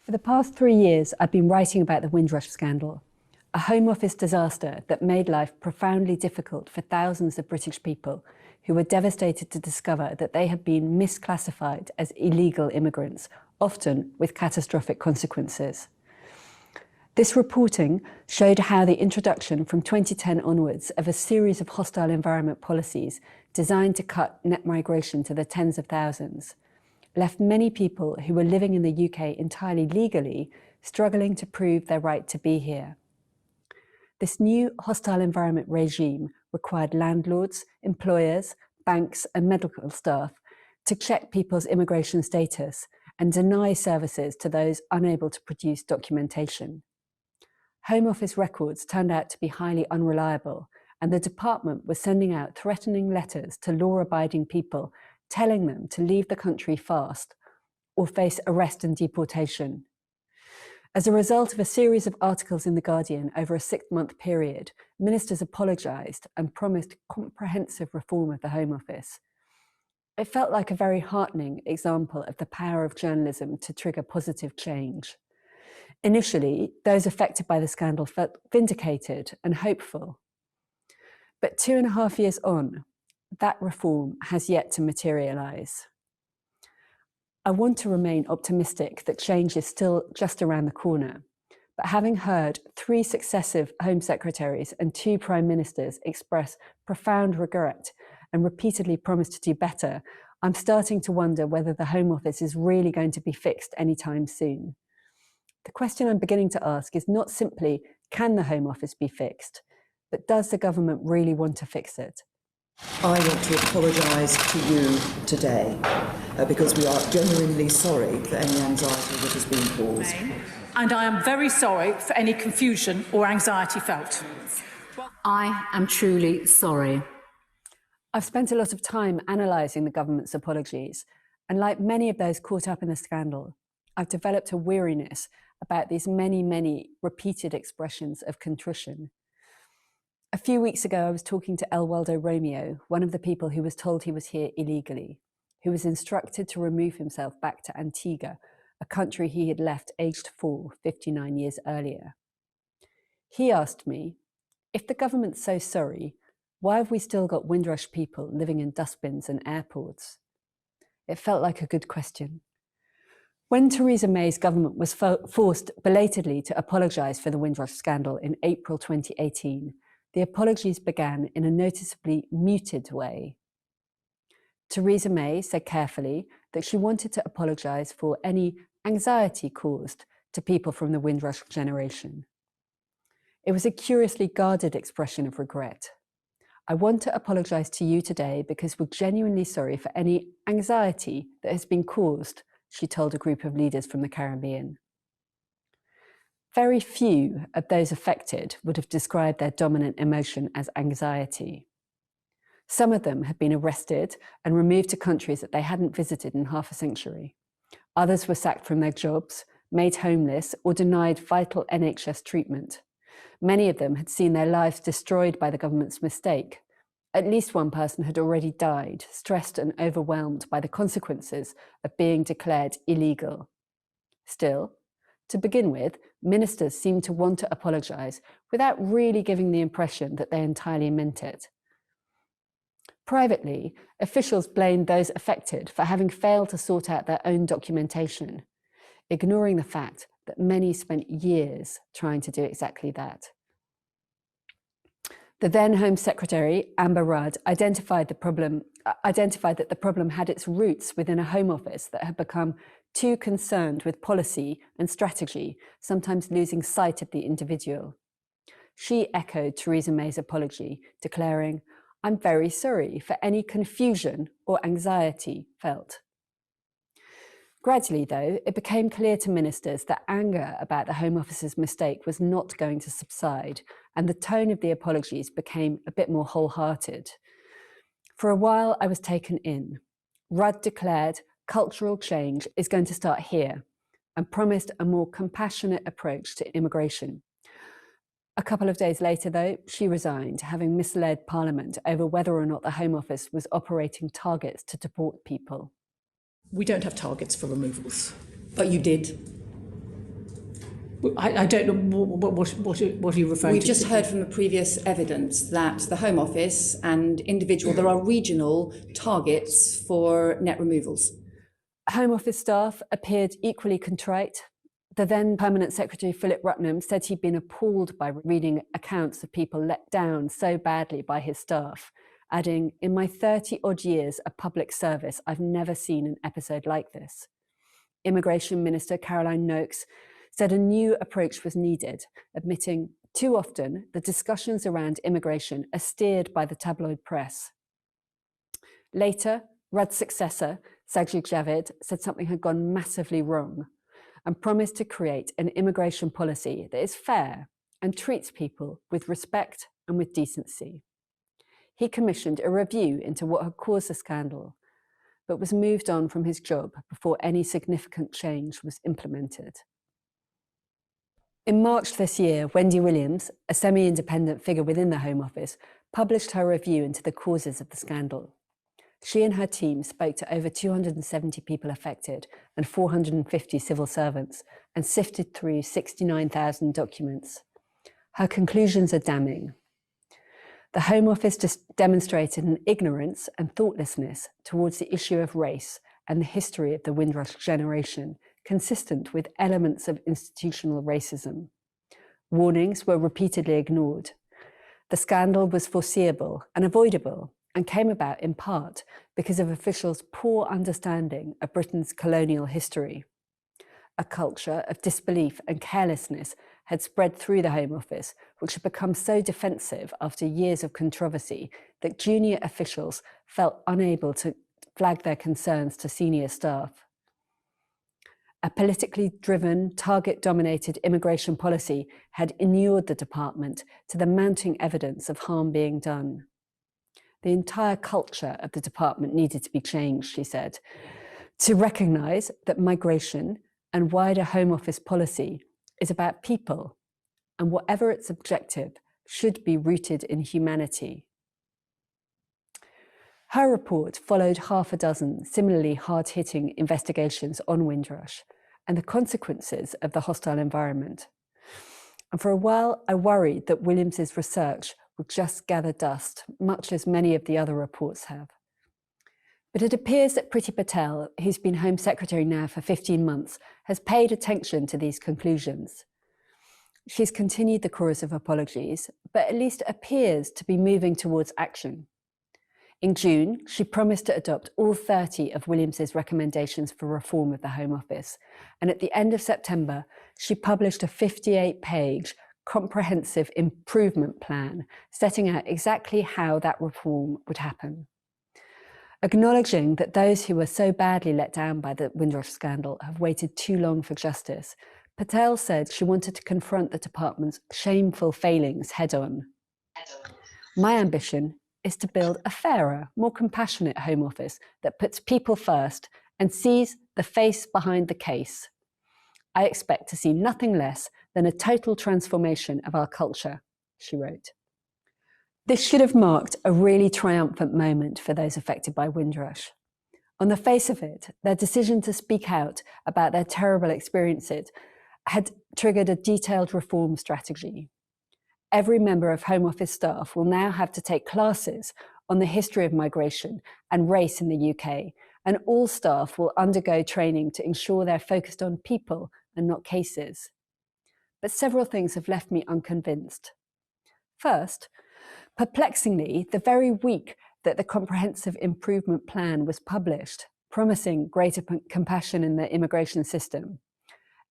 For the past 3 years, I've been writing about the Windrush scandal, a Home Office disaster that made life profoundly difficult for thousands of British people who were devastated to discover that they had been misclassified as illegal immigrants, often with catastrophic consequences. This reporting showed how the introduction from 2010 onwards of a series of hostile environment policies designed to cut net migration to the tens of thousands left many people who were living in the UK entirely legally struggling to prove their right to be here. This new hostile environment regime required landlords, employers, banks and medical staff to check people's immigration status and deny services to those unable to produce documentation. Home Office records turned out to be highly unreliable, and the department was sending out threatening letters to law-abiding people telling them to leave the country fast or face arrest and deportation. As a result of a series of articles in The Guardian over a 6-month period, ministers apologised and promised comprehensive reform of the Home Office. It felt like a very heartening example of the power of journalism to trigger positive change. Initially, those affected by the scandal felt vindicated and hopeful. But 2.5 years on, that reform has yet to materialise. I want to remain optimistic that change is still just around the corner, but having heard 3 successive Home Secretaries and 2 Prime Ministers express profound regret and repeatedly promise to do better, I'm starting to wonder whether the Home Office is really going to be fixed anytime soon. The question I'm beginning to ask is not simply, can the Home Office be fixed, but does the government really want to fix it? I want to apologise to you today because we are genuinely sorry for any anxiety that has been caused. And I am very sorry for any confusion or anxiety felt. I am truly sorry. I've spent a lot of time analysing the government's apologies, and like many of those caught up in the scandal, I've developed a weariness about these many repeated expressions of contrition. A few weeks ago, I was talking to El Waldo Romeo, one of the people who was told he was here illegally, who was instructed to remove himself back to Antigua, a country he had left aged 4, 59 years earlier. He asked me, if the government's so sorry, why have we still got Windrush people living in dustbins and airports? It felt like a good question. When Theresa May's government was forced belatedly to apologise for the Windrush scandal in April 2018, the apologies began in a noticeably muted way. Theresa May said carefully that she wanted to apologise for any anxiety caused to people from the Windrush generation. It was a curiously guarded expression of regret. I want to apologise to you today because we're genuinely sorry for any anxiety that has been caused, she told a group of leaders from the Caribbean. Very few of those affected would have described their dominant emotion as anxiety. Some of them had been arrested and removed to countries that they hadn't visited in half a century. Others were sacked from their jobs, made homeless, or denied vital NHS treatment. Many of them had seen their lives destroyed by the government's mistake. At least one person had already died, stressed and overwhelmed by the consequences of being declared illegal. Still, to begin with, ministers seemed to want to apologise without really giving the impression that they entirely meant it. Privately, officials blamed those affected for having failed to sort out their own documentation, ignoring the fact that many spent years trying to do exactly that. The then Home Secretary, Amber Rudd, identified that the problem had its roots within a Home Office that had become too concerned with policy and strategy, sometimes losing sight of the individual. She echoed Theresa May's apology, declaring, "I'm very sorry for any confusion or anxiety felt." Gradually, though, it became clear to ministers that anger about the Home Office's mistake was not going to subside, and the tone of the apologies became a bit more wholehearted. For a while, I was taken in. Rudd declared cultural change is going to start here and promised a more compassionate approach to immigration. A couple of days later, though, she resigned, having misled Parliament over whether or not the Home Office was operating targets to deport people. We don't have targets for removals, but you did. I don't know what are you referring We've to? just heard from the previous evidence that the Home Office and there are regional targets for net removals. Home Office staff appeared equally contrite. The then Permanent Secretary, Philip Rutnam, said he'd been appalled by reading accounts of people let down so badly by his staff, adding, "In my 30-odd years of public service, I've never seen an episode like this." Immigration Minister Caroline Noakes said a new approach was needed, admitting too often the discussions around immigration are steered by the tabloid press. Later, Rudd's successor, Sajid Javid, said something had gone massively wrong and promised to create an immigration policy that is fair and treats people with respect and with decency. He commissioned a review into what had caused the scandal, but was moved on from his job before any significant change was implemented. In March this year, Wendy Williams, a semi-independent figure within the Home Office, published her review into the causes of the scandal. She and her team spoke to over 270 people affected and 450 civil servants and sifted through 69,000 documents. Her conclusions are damning. The Home Office demonstrated an ignorance and thoughtlessness towards the issue of race and the history of the Windrush generation, consistent with elements of institutional racism. Warnings were repeatedly ignored. The scandal was foreseeable and avoidable and came about in part because of officials' poor understanding of Britain's colonial history. A culture of disbelief and carelessness had spread through the Home Office, which had become so defensive after years of controversy that junior officials felt unable to flag their concerns to senior staff. A politically driven, target-dominated immigration policy had inured the department to the mounting evidence of harm being done. The entire culture of the department needed to be changed, she said, to recognise that migration and wider Home Office policy is about people, and whatever its objective should be rooted in humanity. Her report followed half a dozen similarly hard-hitting investigations on Windrush and the consequences of the hostile environment. And for a while, I worried that Williams's research would just gather dust, much as many of the other reports have. But it appears that Priti Patel, who's been Home Secretary now for 15 months, has paid attention to these conclusions. She's continued the chorus of apologies, but at least appears to be moving towards action. In June, she promised to adopt all 30 of Williams's recommendations for reform of the Home Office, and at the end of September, she published a 58-page comprehensive improvement plan setting out exactly how that reform would happen. Acknowledging that those who were so badly let down by the Windrush scandal have waited too long for justice, Patel said she wanted to confront the department's shameful failings head-on. My ambition is to build a fairer, more compassionate Home Office that puts people first and sees the face behind the case. I expect to see nothing less than a total transformation of our culture, she wrote. This should have marked a really triumphant moment for those affected by Windrush. On the face of it, their decision to speak out about their terrible experiences had triggered a detailed reform strategy. Every member of Home Office staff will now have to take classes on the history of migration and race in the UK, and all staff will undergo training to ensure they're focused on people and not cases. But several things have left me unconvinced. First, perplexingly, the very week that the Comprehensive Improvement Plan was published, promising greater compassion in the immigration system,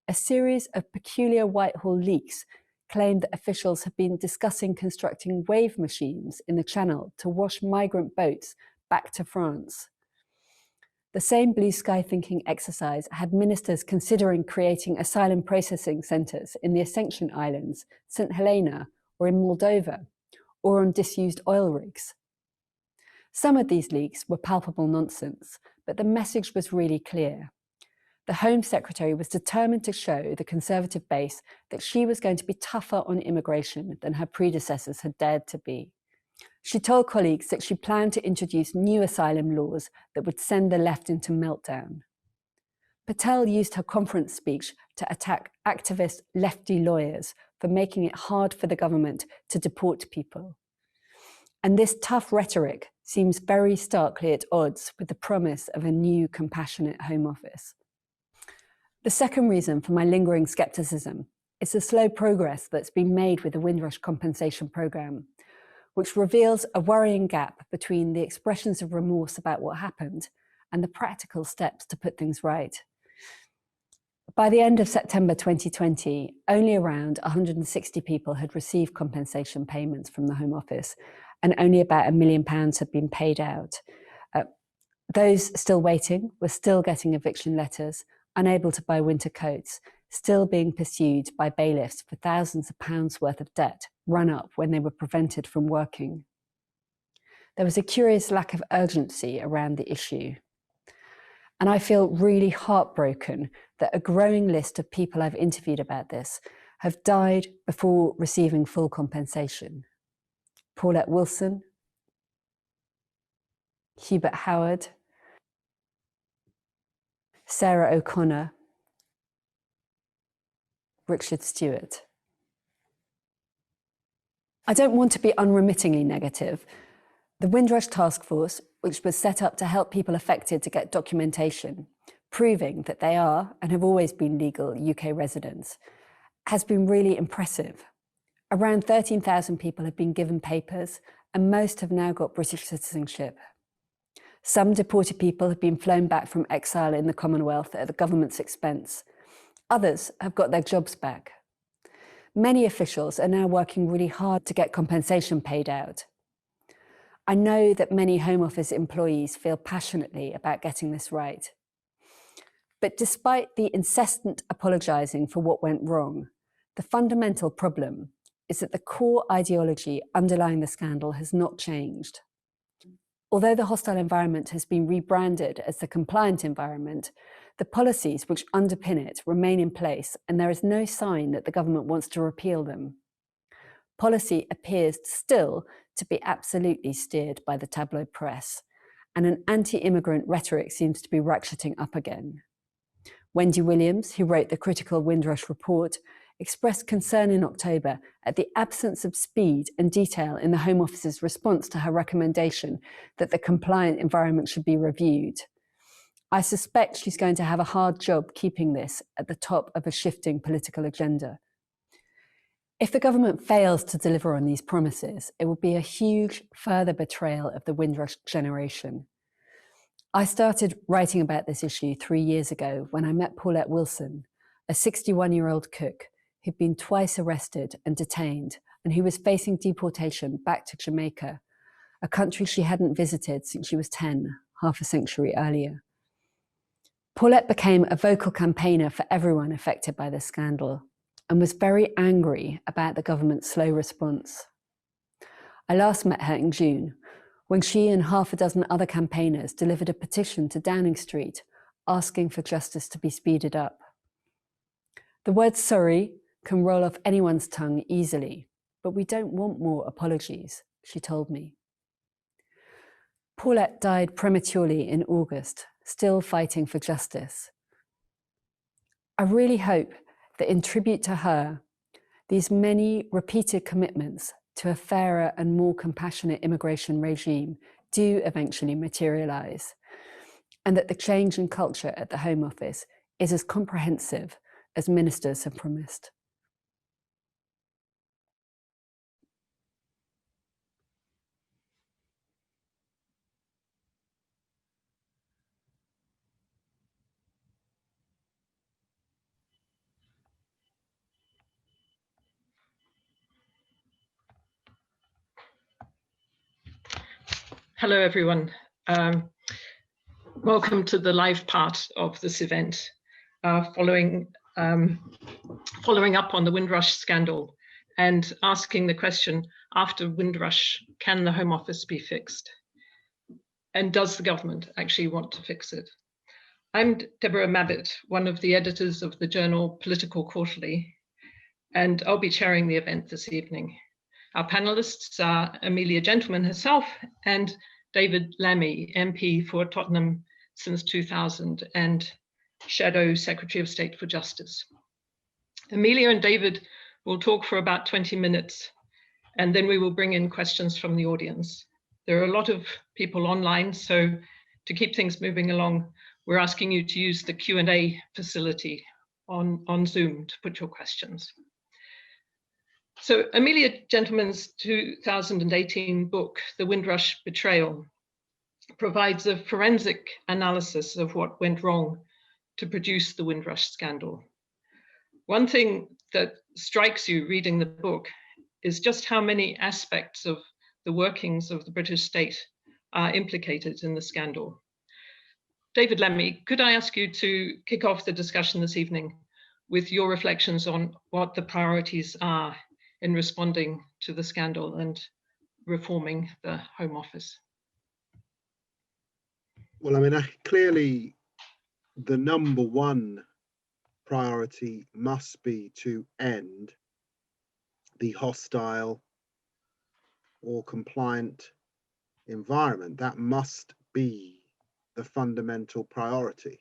a series of peculiar Whitehall leaks claimed that officials had been discussing constructing wave machines in the Channel to wash migrant boats back to France. The same blue sky thinking exercise had ministers considering creating asylum processing centres in the Ascension Islands, St Helena, or in Moldova, or on disused oil rigs. Some of these leaks were palpable nonsense, but the message was really clear. The Home Secretary was determined to show the Conservative base that she was going to be tougher on immigration than her predecessors had dared to be. She told colleagues that she planned to introduce new asylum laws that would send the left into meltdown. Patel used her conference speech to attack activist lefty lawyers for making it hard for the government to deport people. And this tough rhetoric seems very starkly at odds with the promise of a new compassionate Home Office. The second reason for my lingering scepticism is the slow progress that's been made with the Windrush compensation programme, which reveals a worrying gap between the expressions of remorse about what happened and the practical steps to put things right. By the end of September 2020, only around 160 people had received compensation payments from the Home Office, and only about £1 million had been paid out. Those still waiting were still getting eviction letters, unable to buy winter coats, still being pursued by bailiffs for thousands of pounds worth of debt run up when they were prevented from working. There was a curious lack of urgency around the issue. And I feel really heartbroken that a growing list of people I've interviewed about this have died before receiving full compensation. Paulette Wilson, Hubert Howard, Sarah O'Connor, Richard Stewart. I don't want to be unremittingly negative. The Windrush Task Force, which was set up to help people affected to get documentation, proving that they are and have always been legal UK residents, has been really impressive. Around 13,000 people have been given papers, and most have now got British citizenship. Some deported people have been flown back from exile in the Commonwealth at the government's expense. Others have got their jobs back. Many officials are now working really hard to get compensation paid out. I know that many Home Office employees feel passionately about getting this right. But despite the incessant apologising for what went wrong, the fundamental problem is that the core ideology underlying the scandal has not changed. Although the hostile environment has been rebranded as the compliant environment, the policies which underpin it remain in place, and there is no sign that the government wants to repeal them. Policy appears still to be absolutely steered by the tabloid press, and an anti-immigrant rhetoric seems to be ratcheting up again. Wendy Williams, who wrote the critical Windrush report, expressed concern in October at the absence of speed and detail in the Home Office's response to her recommendation that the compliant environment should be reviewed. I suspect she's going to have a hard job keeping this at the top of a shifting political agenda. If the government fails to deliver on these promises, it will be a huge further betrayal of the Windrush generation. I started writing about this issue 3 years ago when I met Paulette Wilson, a 61-year-old cook who'd been twice arrested and detained and who was facing deportation back to Jamaica, a country she hadn't visited since she was 10, half a century earlier. Paulette became a vocal campaigner for everyone affected by this scandal and was very angry about the government's slow response. I last met her in June, when she and half a dozen other campaigners delivered a petition to Downing Street asking for justice to be speeded up. The word sorry can roll off anyone's tongue easily, but we don't want more apologies, she told me. Paulette died prematurely in August, still fighting for justice. I really hope that in tribute to her, these many repeated commitments to a fairer and more compassionate immigration regime do eventually materialise, and that the change in culture at the Home Office is as comprehensive as ministers have promised. Hello, everyone. Welcome to the live part of this event, following up on the Windrush scandal and asking the question, after Windrush, can the Home Office be fixed? And does the government actually want to fix it? I'm Deborah Mabbett, one of the editors of the journal Political Quarterly, and I'll be chairing the event this evening. Our panelists are Amelia Gentleman herself and David Lammy, MP for Tottenham since 2000 and Shadow Secretary of State for Justice. Amelia and David will talk for about 20 minutes, and then we will bring in questions from the audience. There are a lot of people online, so to keep things moving along, we're asking you to use the Q&A facility on Zoom to put your questions. So Amelia Gentleman's 2018 book, The Windrush Betrayal, provides a forensic analysis of what went wrong to produce the Windrush scandal. One thing that strikes you reading the book is just how many aspects of the workings of the British state are implicated in the scandal. David Lammy, could I ask you to kick off the discussion this evening with your reflections on what the priorities are in responding to the scandal and reforming the Home Office? Well, I mean, clearly the number one priority must be to end the hostile or compliant environment. That must be the fundamental priority.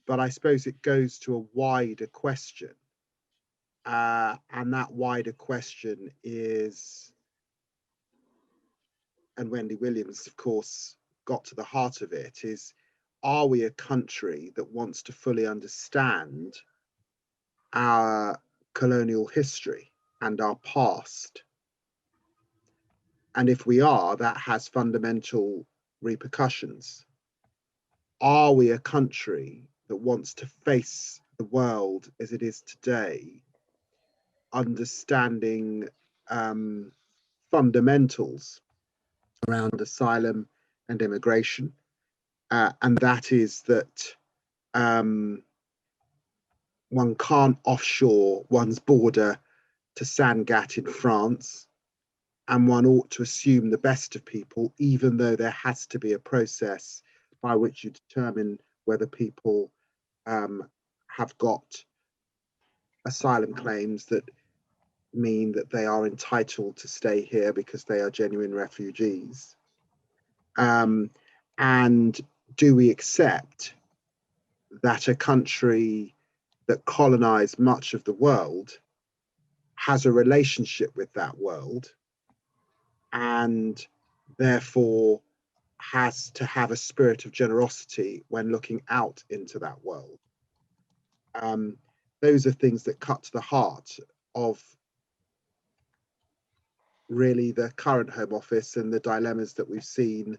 But I suppose it goes to a wider question. And that wider question is, and Wendy Williams, of course, got to the heart of it, is, are we a country that wants to fully understand our colonial history and our past? And if we are, that has fundamental repercussions. Are we a country that wants to face the world as it is today, understanding fundamentals around asylum and immigration? And that is that one can't offshore one's border to Sangatte in France, and one ought to assume the best of people, even though there has to be a process by which you determine whether people have got asylum claims that mean that they are entitled to stay here because they are genuine refugees. And do we accept that a country that colonized much of the world has a relationship with that world and therefore has to have a spirit of generosity when looking out into that world? Those are things that cut to the heart of really the current Home Office and the dilemmas that we've seen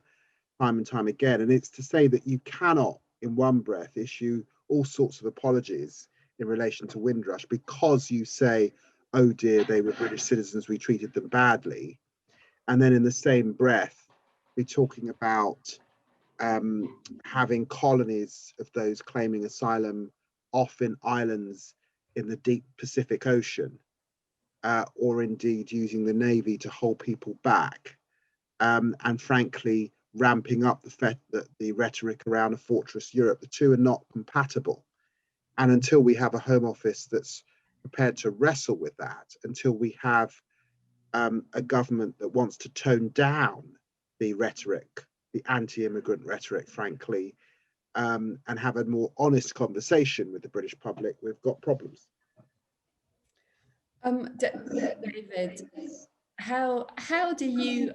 time and time again. And it's to say that you cannot in one breath issue all sorts of apologies in relation to Windrush because you say, oh dear, they were British citizens, we treated them badly, and then in the same breath be talking about having colonies of those claiming asylum off in islands in the deep Pacific Ocean, or indeed using the Navy to hold people back, and frankly ramping up the rhetoric around a fortress Europe. The two are not compatible. And until we have a Home Office that's prepared to wrestle with that, until we have a government that wants to tone down the rhetoric, the anti-immigrant rhetoric, frankly, and have a more honest conversation with the British public, we've got problems. David, how do you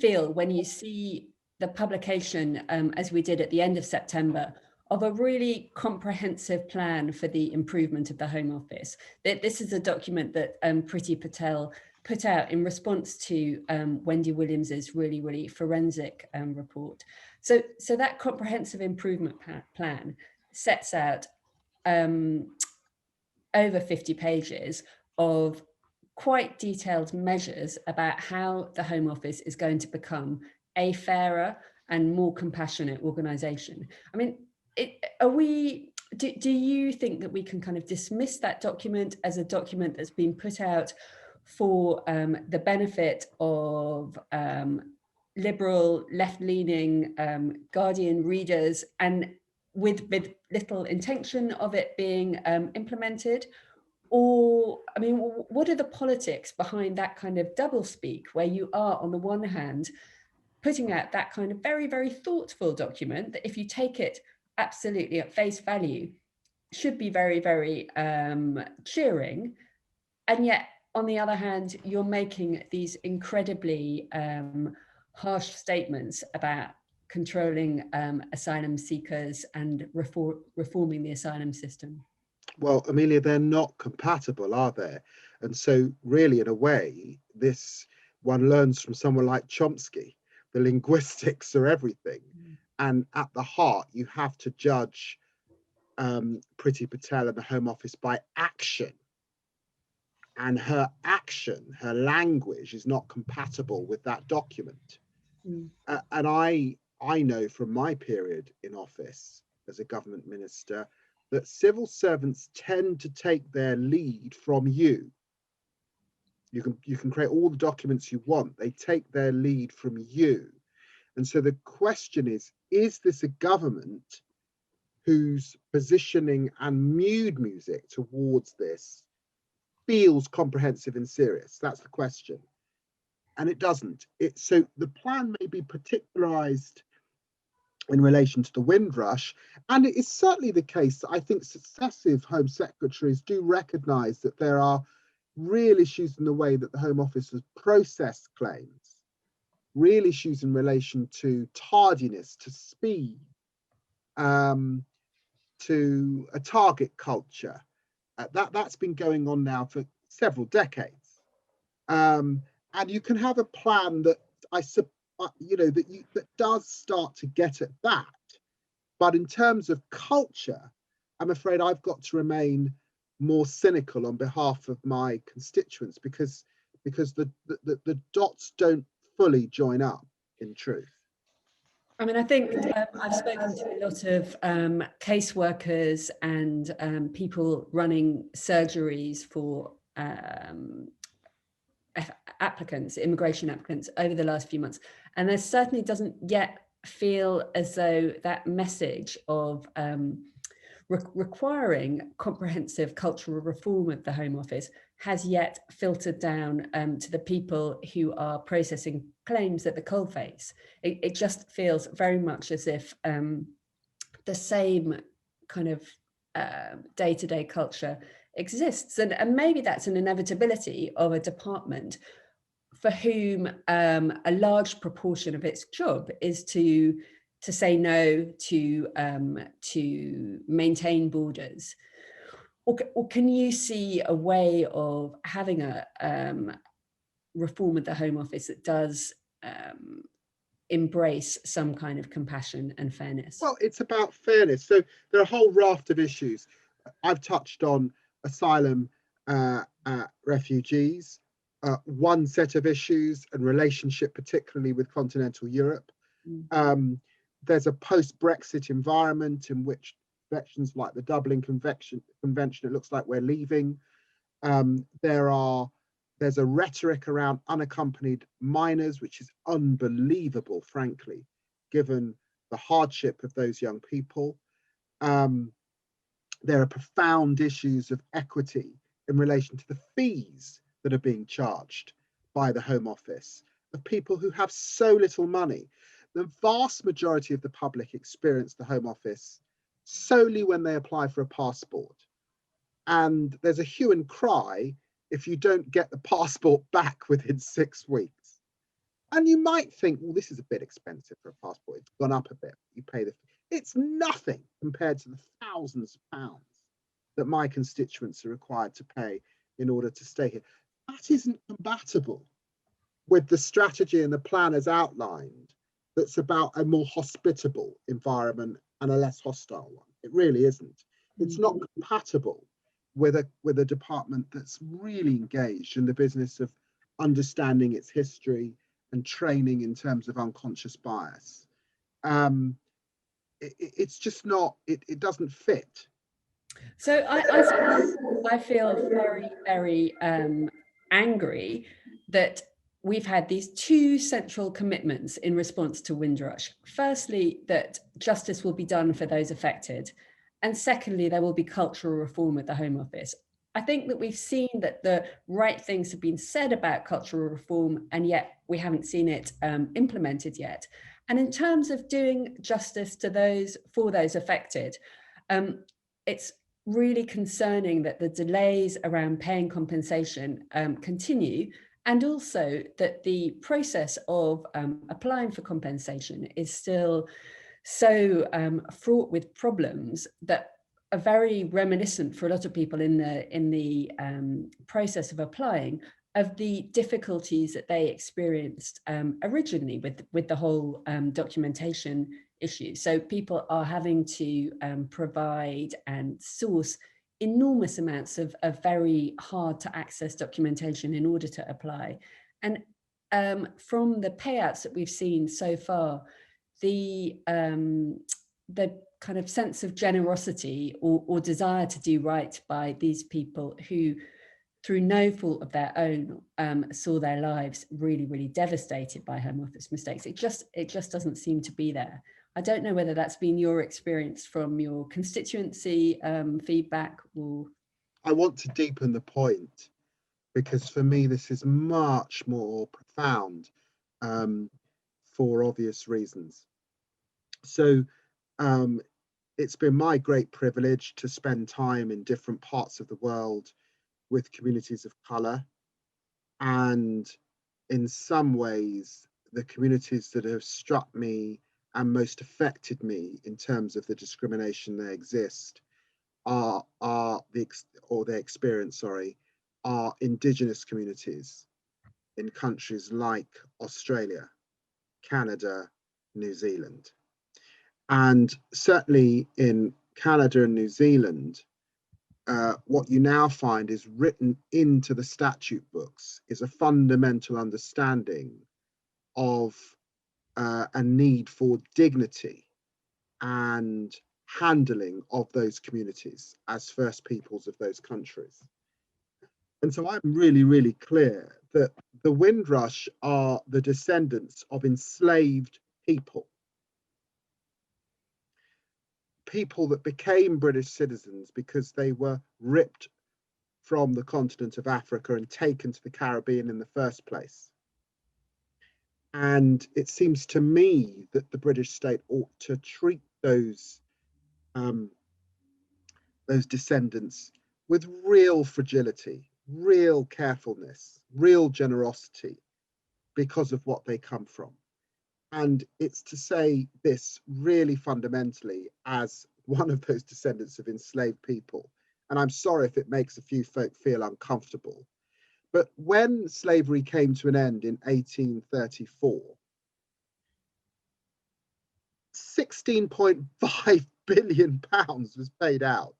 feel when you see the publication, as we did at the end of September, of a really comprehensive plan for the improvement of the Home Office? This is a document that Priti Patel put out in response to Wendy Williams's really forensic report. So that comprehensive improvement plan sets out over 50 pages of quite detailed measures about how the Home Office is going to become a fairer and more compassionate organisation. I mean, do you think that we can kind of dismiss that document as a document that's been put out for the benefit of liberal, left-leaning Guardian readers, and with little intention of it being implemented? Or, I mean, what are the politics behind that kind of doublespeak, where you are, on the one hand, putting out that kind of very thoughtful document that, if you take it absolutely at face value should be very, very cheering. And yet, on the other hand, you're making these incredibly harsh statements about controlling asylum seekers and reforming the asylum system. Well, Amelia, they're not compatible, are they? And so really, in a way, this one learns from someone like Chomsky. The linguistics are everything. And at the heart, you have to judge Priti Patel and the Home Office by action. And her action, her language is not compatible with that document. And I know from my period in office as a government minister that civil servants tend to take their lead from you. You can create all the documents you want. They take their lead from you. And so the question is this a government whose positioning and mood music towards this feels comprehensive and serious? That's the question. And it doesn't. So the plan may be particularized in relation to the Windrush, and it is certainly the case that I think successive Home Secretaries do recognise that there are real issues in the way that the Home Office has processed claims, real issues in relation to tardiness, to speed, to a target culture. That's been going on now for several decades. And you can have a plan that that does start to get at that. But in terms of culture, I'm afraid I've got to remain more cynical on behalf of my constituents because the dots don't fully join up in truth. I mean, I think I've spoken to a lot of caseworkers and people running surgeries for immigration applicants over the last few months. And there certainly doesn't yet feel as though that message of requiring comprehensive cultural reform of the Home Office has yet filtered down to the people who are processing claims at the coalface. It just feels very much as if the same kind of day-to-day culture exists. And maybe that's an inevitability of a department for whom a large proportion of its job is to say no, to maintain borders. Or can you see a way of having a reform of the Home Office that does embrace some kind of compassion and fairness? Well, it's about fairness. So there are a whole raft of issues. I've touched on asylum, refugees, one set of issues and relationship, particularly with continental Europe. There's a post-Brexit environment in which conventions like the Dublin Convention, it looks like we're leaving. There's a rhetoric around unaccompanied minors, which is unbelievable, frankly, given the hardship of those young people. There are profound issues of equity in relation to the fees that are being charged by the Home Office of people who have so little money. The vast majority of the public experience the Home Office solely when they apply for a passport. And there's a hue and cry if you don't get the passport back within 6 weeks. And you might think, well, this is a bit expensive for a passport. It's gone up a bit. You pay the fee. It's nothing compared to the thousands of pounds that my constituents are required to pay in order to stay here. That isn't compatible with the strategy and the plan as outlined that's about a more hospitable environment and a less hostile one. It really isn't. It's not compatible with a department that's really engaged in the business of understanding its history and training in terms of unconscious bias. It's just not, it doesn't fit. So I feel very, very angry that we've had these two central commitments in response to Windrush. Firstly, that justice will be done for those affected. And secondly, there will be cultural reform at the Home Office. I think that we've seen that the right things have been said about cultural reform, and yet we haven't seen it implemented yet. And in terms of doing justice to those affected, it's really concerning that the delays around paying compensation continue, and also that the process of applying for compensation is still so fraught with problems that are very reminiscent for a lot of people in the process of applying of the difficulties that they experienced originally with the whole documentation issue. So people are having to provide and source enormous amounts of very hard to access documentation in order to apply. And from the payouts that we've seen so far, the kind of sense of generosity or desire to do right by these people who, through no fault of their own, saw their lives really, really devastated by Home Office mistakes. It just doesn't seem to be there. I don't know whether that's been your experience from your constituency feedback or... I want to deepen the point, because for me this is much more profound for obvious reasons. So it's been my great privilege to spend time in different parts of the world with communities of colour, and in some ways the communities that have struck me and most affected me in terms of the discrimination they exist are Indigenous communities in countries like Australia, Canada, New Zealand. And certainly in Canada and New Zealand, what you now find is written into the statute books is a fundamental understanding of a need for dignity and handling of those communities as First Peoples of those countries. And so I'm really, really clear that the Windrush are the descendants of enslaved people. People that became British citizens because they were ripped from the continent of Africa and taken to the Caribbean in the first place. And it seems to me that the British state ought to treat those descendants with real fragility, real carefulness, real generosity, because of what they come from. And it's to say this really fundamentally as one of those descendants of enslaved people. And I'm sorry if it makes a few folk feel uncomfortable. But when slavery came to an end in 1834, 16.5 billion pounds was paid out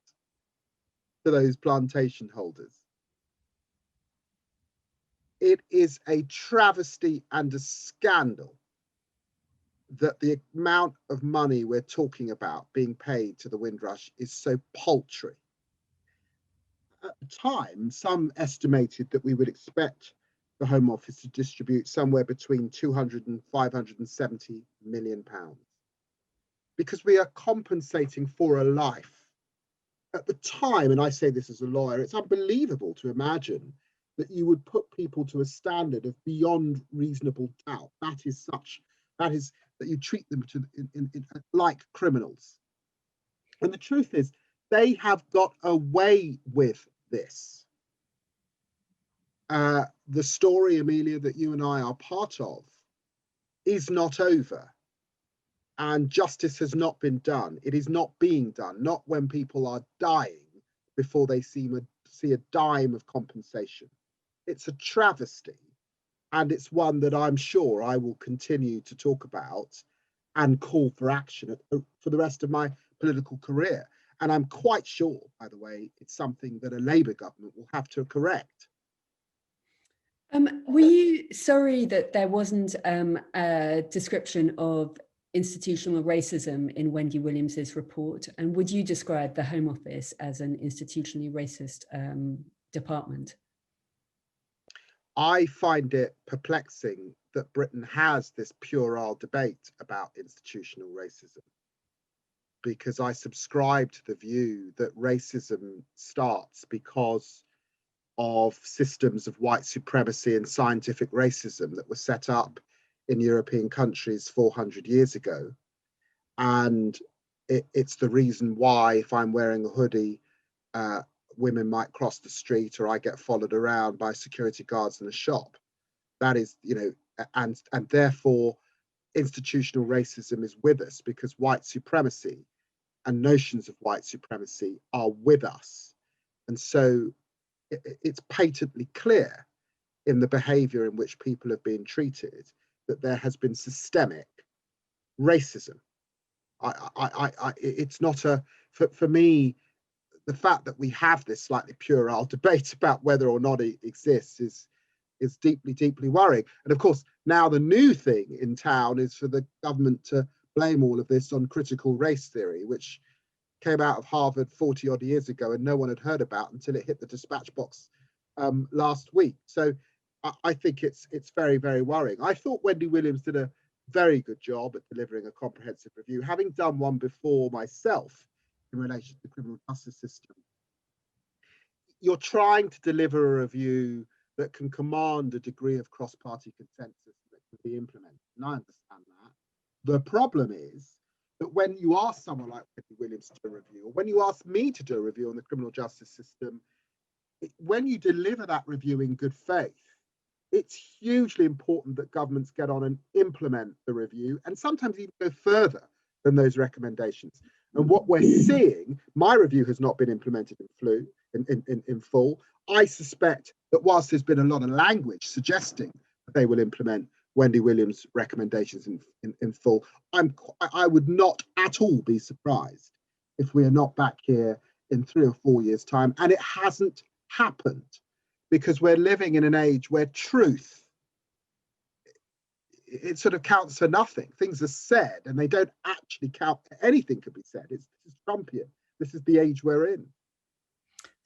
to those plantation holders. It is a travesty and a scandal that the amount of money we're talking about being paid to the Windrush is so paltry. At the time, some estimated that we would expect the Home Office to distribute somewhere between 200 and 570 million pounds, because we are compensating for a life. At the time, and I say this as a lawyer, it's unbelievable to imagine that you would put people to a standard of beyond reasonable doubt. That is that you treat them like criminals. And the truth is, they have got away with this. The story, Amelia, that you and I are part of is not over. And justice has not been done. It is not being done, not when people are dying before they see a dime of compensation. It's a travesty. And it's one that I'm sure I will continue to talk about and call for action for the rest of my political career. And I'm quite sure, by the way, it's something that a Labour government will have to correct. Were you sorry that there wasn't a description of institutional racism in Wendy Williams's report? And would you describe the Home Office as an institutionally racist department? I find it perplexing that Britain has this puerile debate about institutional racism, because I subscribe to the view that racism starts because of systems of white supremacy and scientific racism that were set up in European countries 400 years ago. And it's the reason why, if I'm wearing a hoodie, women might cross the street, or I get followed around by security guards in a shop. That is, you know, and therefore institutional racism is with us, because white supremacy and notions of white supremacy are with us. And so it's patently clear in the behavior in which people have been treated that there has been systemic racism. It's not for me, the fact that we have this slightly puerile debate about whether or not it exists is deeply, deeply worrying. And of course, now the new thing in town is for the government to blame all of this on critical race theory, which came out of Harvard 40 odd years ago and no one had heard about until it hit the dispatch box last week. So I think it's very, very worrying. I thought Wendy Williams did a very good job at delivering a comprehensive review, having done one before myself in relation to the criminal justice system. You're trying to deliver a review that can command a degree of cross-party consensus that can be implemented, and I understand that. The problem is that when you ask someone like Wendy Williams to do a review, or when you ask me to do a review on the criminal justice system, when you deliver that review in good faith, it's hugely important that governments get on and implement the review, and sometimes even go further than those recommendations. And what we're seeing, my review has not been implemented in full. I suspect that whilst there's been a lot of language suggesting that they will implement Wendy Williams' recommendations in full, I would not at all be surprised if we are not back here in 3 or 4 years' time. And it hasn't happened, because we're living in an age where truth, it sort of counts for nothing. Things are said and they don't actually count. Anything can be said. This is Trumpian. This is the age we're in.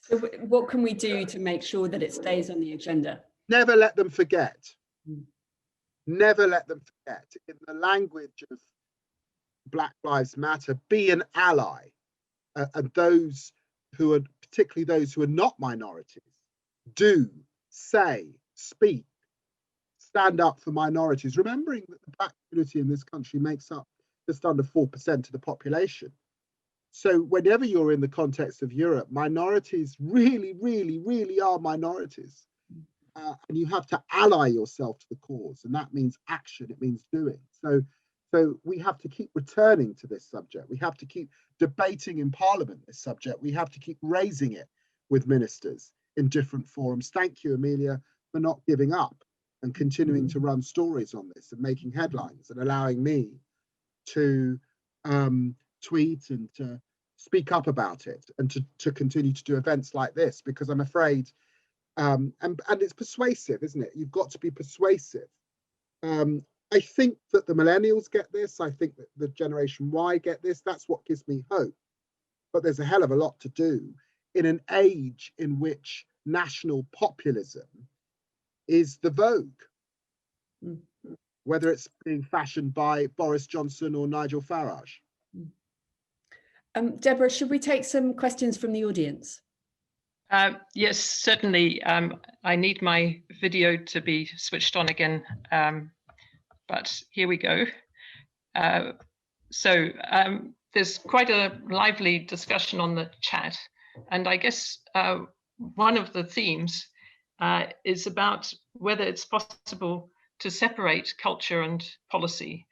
So what can we do to make sure that it stays on the agenda? Never let them forget. Never let them forget. In the language of Black Lives Matter, be an ally. And those who are, particularly those who are not minorities, do, say, speak, stand up for minorities, remembering that the Black community in this country makes up just under 4% of the population. So whenever you're in the context of Europe, minorities really, really, really are minorities. And you have to ally yourself to the cause. And that means action, it means doing. So we have to keep returning to this subject. We have to keep debating in Parliament this subject. We have to keep raising it with ministers in different forums. Thank you, Amelia, for not giving up and continuing to run stories on this and making headlines and allowing me to tweet and to speak up about it and to continue to do events like this, because I'm afraid, and it's persuasive, isn't it? You've got to be persuasive. I think that the millennials get this. I think that the Generation Y get this. That's what gives me hope. But there's a hell of a lot to do in an age in which national populism is the vogue, whether it's being fashioned by Boris Johnson or Nigel Farage. Deborah, should we take some questions from the audience? Yes, certainly. I need my video to be switched on again, but here we go. So there's quite a lively discussion on the chat, and I guess one of the themes is about whether it's possible to separate culture and policy.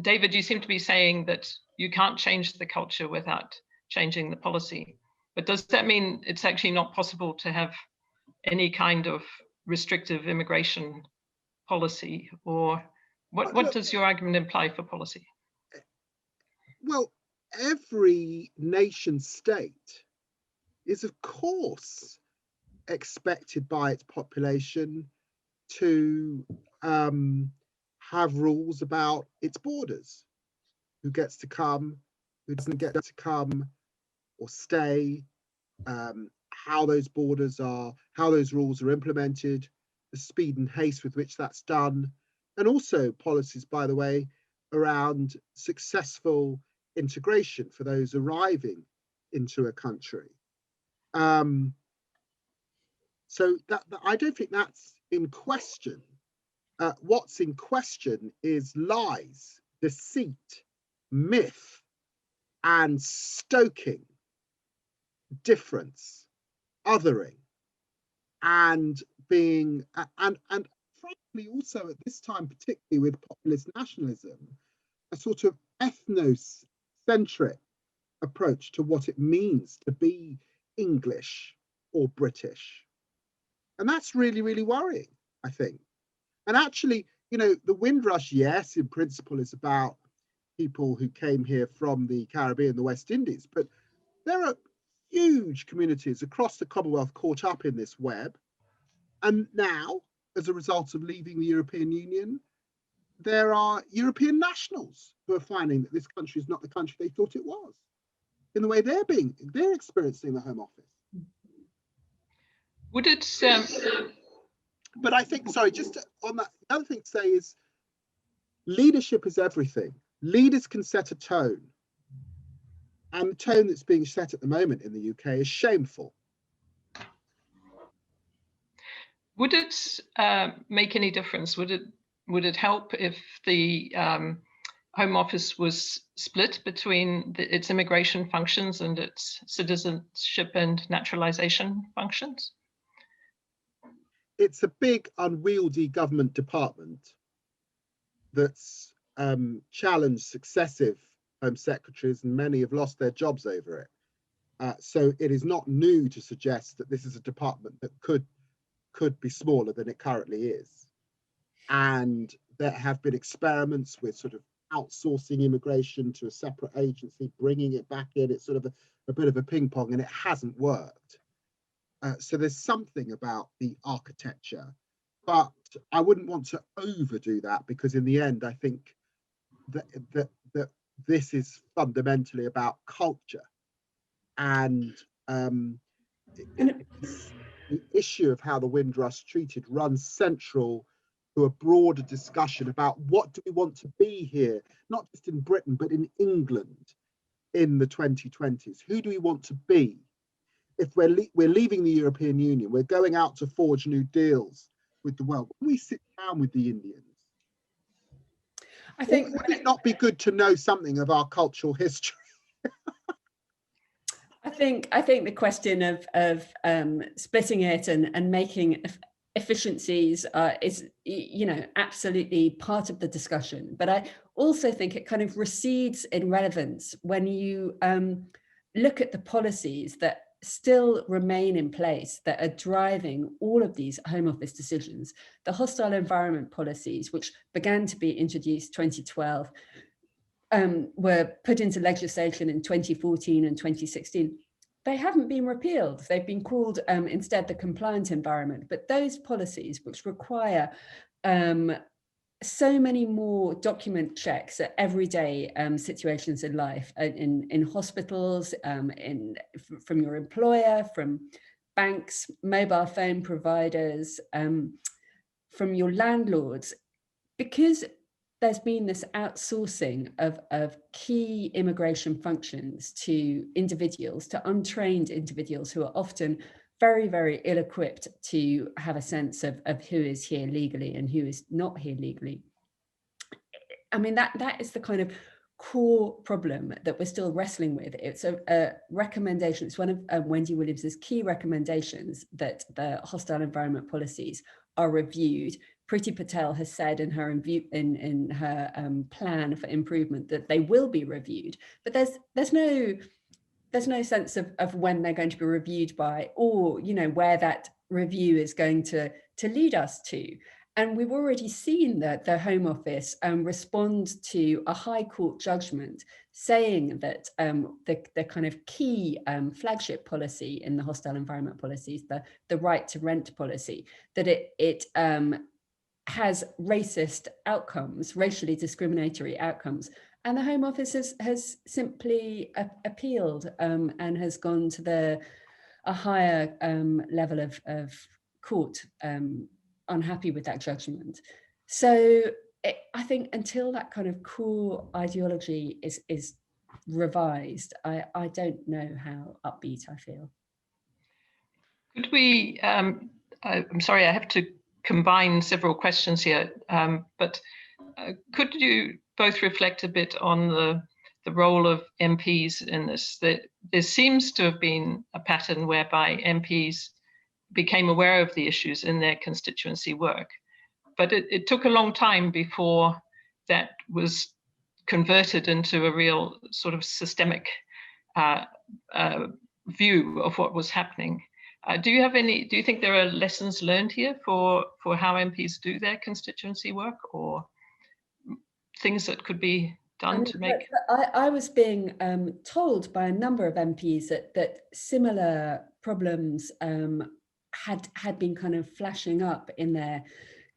David, you seem to be saying that you can't change the culture without changing the policy. But does that mean it's actually not possible to have any kind of restrictive immigration policy? Or what does your argument imply for policy? Well, every nation state is, of course, expected by its population to have rules about its borders, who gets to come, who doesn't get to come or stay, how those borders are, how those rules are implemented, the speed and haste with which that's done, and also policies, by the way, around successful integration for those arriving into a country. So that I don't think that's in question. what's in question is lies, deceit, myth, and stoking difference, othering, and being and frankly also at this time, particularly with populist nationalism, a sort of ethnocentric approach to what it means to be English or British. And that's really, really worrying, I think. And actually, you know, the Windrush, yes, in principle is about people who came here from the Caribbean, the West Indies, but there are huge communities across the Commonwealth caught up in this web. And now, as a result of leaving the European Union, there are European nationals who are finding that this country is not the country they thought it was, in the way they're experiencing the Home Office. Would it? But I think, sorry, just on that, the other thing to say is leadership is everything. Leaders can set a tone. And the tone that's being set at the moment in the UK is shameful. Would it make any difference? Would it help if the Home Office was split between its immigration functions and its citizenship and naturalisation functions? It's a big, unwieldy government department that's challenged successive Home Secretaries, and many have lost their jobs over it. So it is not new to suggest that this is a department that could be smaller than it currently is. And there have been experiments with sort of outsourcing immigration to a separate agency, bringing it back in. It's sort of a bit of a ping pong, and it hasn't worked. So there's something about the architecture, but I wouldn't want to overdo that, because in the end, I think that this is fundamentally about culture, and the issue of how the Windrush treated runs central to a broader discussion about what do we want to be here, not just in Britain, but in England in the 2020s. Who do we want to be? If we're leaving the European Union, we're going out to forge new deals with the world. When we sit down with the Indians, I think, would it not be good to know something of our cultural history? I think the question of splitting it and making efficiencies is, you know, absolutely part of the discussion. But I also think it kind of recedes in relevance when you look at the policies that still remain in place that are driving all of these Home Office decisions. The hostile environment policies, which began to be introduced 2012, were put into legislation in 2014 and 2016. They haven't been repealed. They've been called instead the compliant environment. But those policies, which require so many more document checks at everyday situations in life, in hospitals, from your employer, from banks, mobile phone providers, from your landlords, because there's been this outsourcing of key immigration functions to individuals, to untrained individuals who are often very, very ill-equipped to have a sense of who is here legally and who is not here legally. I mean, that is the kind of core problem that we're still wrestling with. It's a recommendation. It's one of Wendy Williams's key recommendations that the hostile environment policies are reviewed. Priti Patel has said in her plan for improvement that they will be reviewed, but there's no sense of when they're going to be reviewed by, or, you know, where that review is going to lead us to. And we've already seen that the Home Office respond to a High Court judgment saying that the kind of key flagship policy in the hostile environment policies, the right to rent policy, that it has racist outcomes, racially discriminatory outcomes. And the Home Office has simply appealed and has gone to a higher level of court, unhappy with that judgment. So I think until that kind of core ideology is revised, I don't know how upbeat I feel. Could we, I'm sorry, I have to combine several questions here, but could you both reflect a bit on the role of MPs in this? There seems to have been a pattern whereby MPs became aware of the issues in their constituency work, but it took a long time before that was converted into a real sort of systemic view of what was happening. Do you think there are lessons learned here for how MPs do their constituency work, or things that could be done to make? I was being told by a number of MPs that similar problems had been kind of flashing up in their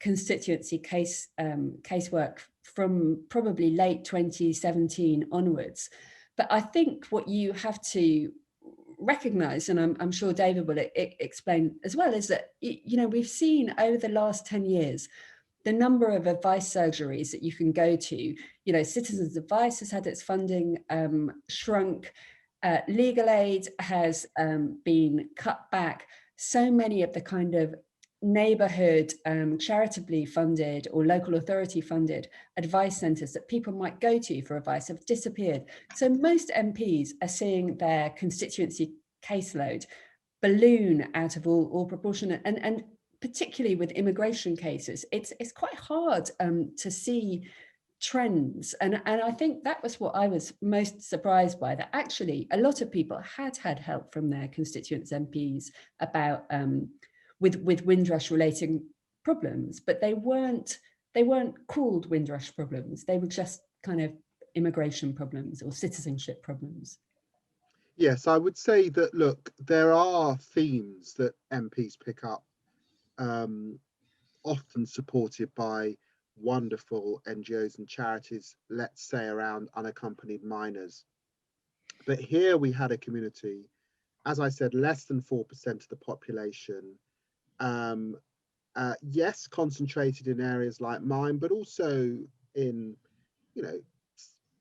constituency casework from probably late 2017 onwards. But I think what you have to recognise, and I'm sure David will explain as well, is that, you know, we've seen over the last 10 years the number of advice surgeries that you can go to. You know, Citizens Advice has had its funding shrunk, legal aid has been cut back. So many of the kind of neighbourhood charitably funded or local authority funded advice centres that people might go to for advice have disappeared. So most MPs are seeing their constituency caseload balloon out of all proportion, and particularly with immigration cases, it's quite hard to see trends, and I think that was what I was most surprised by, that actually a lot of people had help from their constituents MPs about with Windrush relating problems, but they weren't called Windrush problems. They were just kind of immigration problems or citizenship problems. Yes, I would say that, look, there are themes that MPs pick up, often supported by wonderful NGOs and charities, let's say around unaccompanied minors. But here we had a community, as I said, less than 4% of the population, yes, concentrated in areas like mine, but also in, you know,